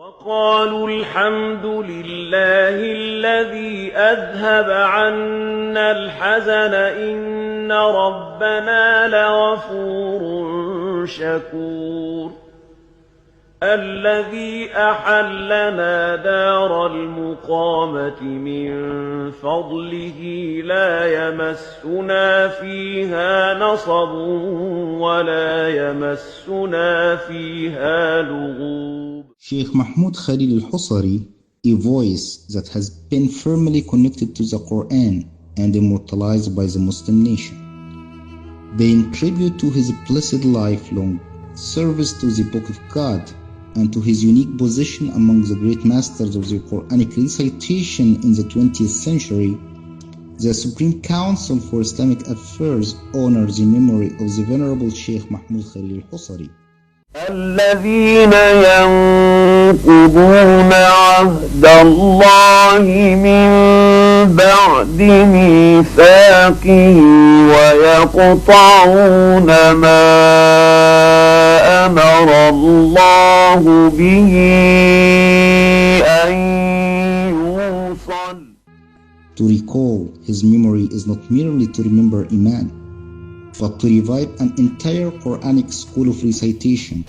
وقالوا الحمد لله الذي أذهب عنا الحزن إن ربنا لغفور شكور الذي أحلنا دار المقامة من فضله لا يمسنا فيها نصب ولا يمسنا فيها لغوب. Sheikh Mahmoud Khalil Al-Husary, a voice that has been firmly connected to the Quran and immortalized by the Muslim nation, paying tribute to his blessed lifelong service to the Book of God and to his unique position among the great masters of the Qur'anic recitation in the 20th century, the Supreme Council for Islamic Affairs honors the memory of the Venerable Sheikh Mahmoud Khalil Al-Husary. الذين ينقضون عهد الله من بعد ميثاقه ويقطعون ما أمر الله به أن يوصل. To recall his memory is not merely to remember Iman, but to revive an entire Qur'anic school of recitation,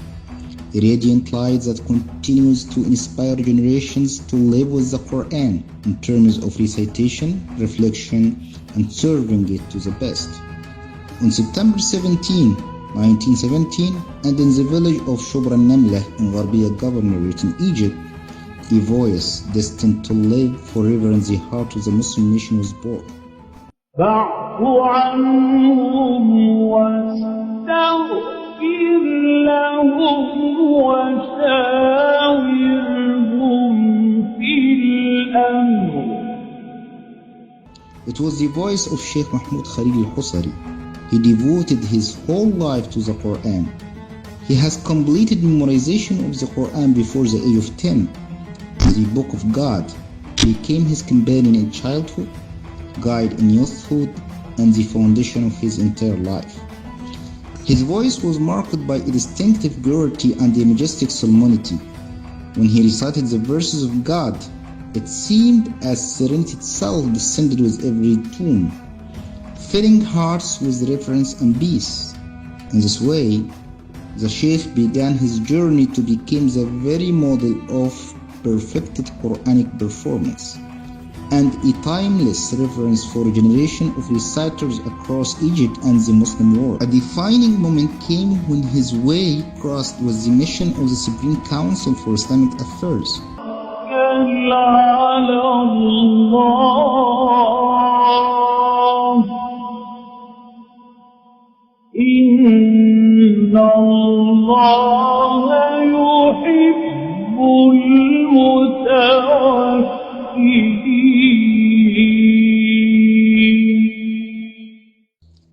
a radiant light that continues to inspire generations to live with the Qur'an in terms of recitation, reflection, and serving it to the best. On September 17, 1917, and in the village of Shubra Namlah in Gharbiya Governorate in Egypt, a voice destined to live forever in the heart of the Muslim nation was born. فاعف عنهم واستغفر لهم وشاورهم في الأمر. It was the voice of Sheikh Mahmoud Khalil Al-Husary. He devoted his whole life to the Quran. He has completed memorization of the Quran before the age of 10. The Book of God became his companion in childhood, guide in youthhood, and the foundation of his entire life. His voice was marked by a distinctive purity and a majestic solemnity. When he recited the verses of God, it seemed as serenity itself descended with every tune, filling hearts with reverence and peace. In this way, the Sheikh began his journey to become the very model of perfected Quranic performance and a timeless reference for a generation of reciters across Egypt and the Muslim world. A defining moment came when his way crossed with the mission of the Supreme Council for Islamic Affairs.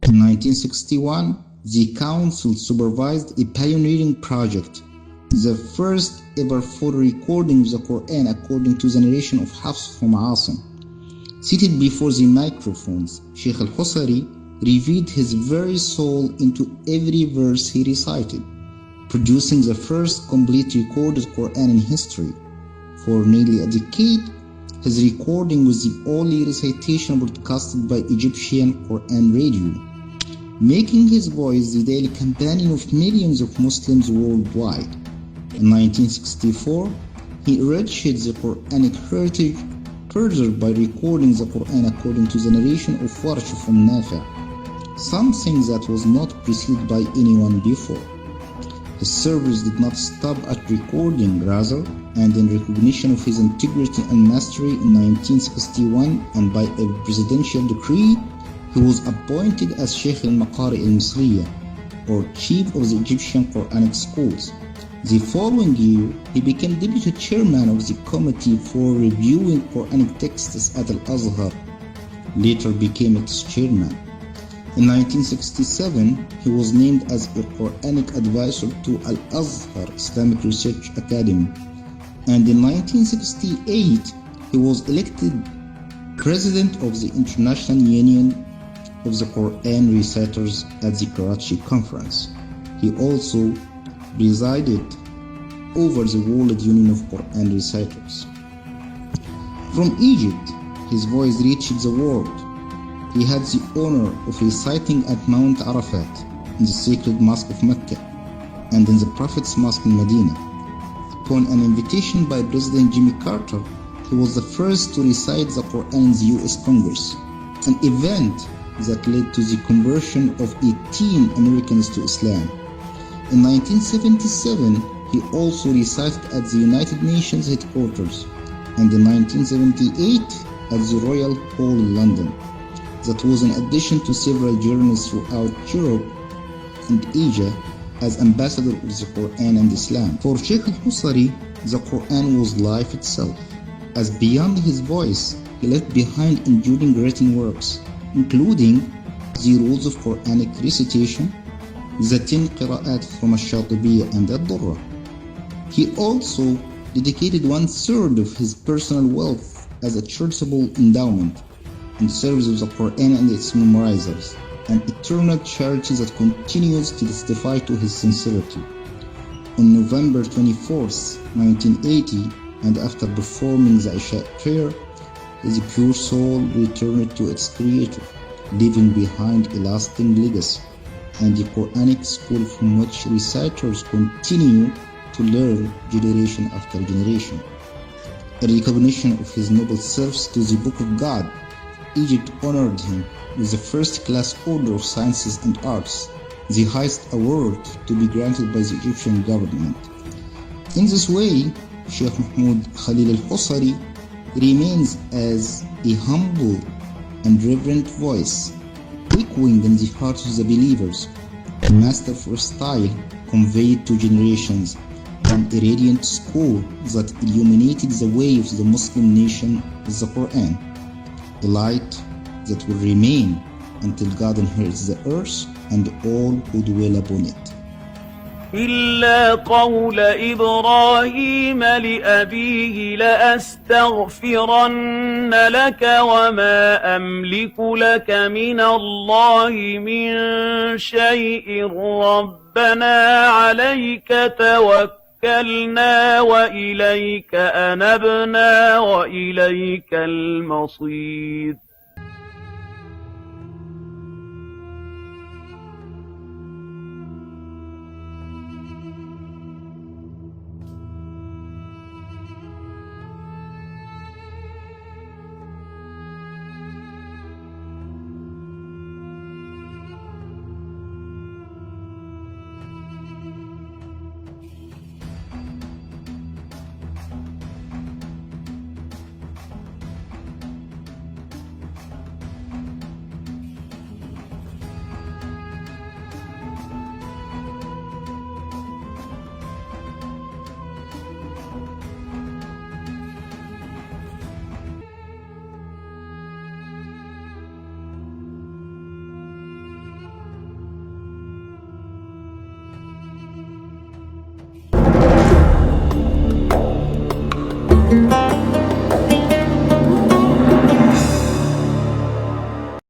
In 1961, the Council supervised a pioneering project, the first ever full recording of the Quran according to the narration of Hafs from Asim. Seated before the microphones, Sheikh Al-Husary revealed his very soul into every verse he recited, producing the first complete recorded Quran in history. For nearly a decade, his recording was the only recitation broadcasted by Egyptian Quran radio, making his voice the daily companion of millions of Muslims worldwide. In 1964, he enriched the Quranic heritage further by recording the Quran according to the narration of Warsh from Nafi', something that was not preceded by anyone before. His service did not stop at recording, rather, and in recognition of his integrity and mastery in 1961 and by a presidential decree, he was appointed as Sheikh al-Maqari al-Musriya, or chief of the Egyptian Quranic schools. The following year, he became deputy chairman of the committee for reviewing Quranic texts at Al-Azhar, later became its chairman. In 1967, he was named as a Quranic advisor to Al-Azhar Islamic Research Academy, and in 1968, he was elected president of the International Union of the Quran Reciters at the Karachi Conference. He also presided over the World Union of Quran Reciters. From Egypt, his voice reached the world. He had the honor of reciting at Mount Arafat, in the sacred mosque of Mecca, and in the Prophet's mosque in Medina. Upon an invitation by President Jimmy Carter, he was the first to recite the Quran in the US Congress, an event that led to the conversion of 18 Americans to Islam. In 1977, he also recited at the United Nations headquarters, and in 1978 at the Royal Hall in London. That was in addition to several journeys throughout Europe and Asia as ambassador of the Quran and Islam. For Sheikh Al-Husary, the Quran was life itself, as beyond his voice, he left behind enduring written works, including the rules of Qur'anic recitation, the 10 qira'at from Al-Shatibiyya and Al-Durra. He also dedicated 1/3 of his personal wealth as a charitable endowment in service of the Quran and its memorizers, an eternal charity that continues to testify to his sincerity. On November 24th, 1980, and after performing the Isha prayer, his pure soul returned to its creator, leaving behind a lasting legacy and a Quranic school from which reciters continue to learn generation after generation. In recognition of his noble service to the Book of God, Egypt honored him with the first-class Order of Sciences and Arts, the highest award to be granted by the Egyptian government. In this way, Sheikh Mahmoud Khalil Al-Husary remains as a humble and reverent voice, echoing in the hearts of the believers, a masterful style conveyed to generations, and a radiant school that illuminated the way of the Muslim nation with the Quran, a light that will remain until God inherits the earth and all who dwell upon it. إلا قول إبراهيم لأبيه لأستغفرن لك وما أملك لك من الله من شيء ربنا عليك توكلنا وإليك أنبنا وإليك المصير.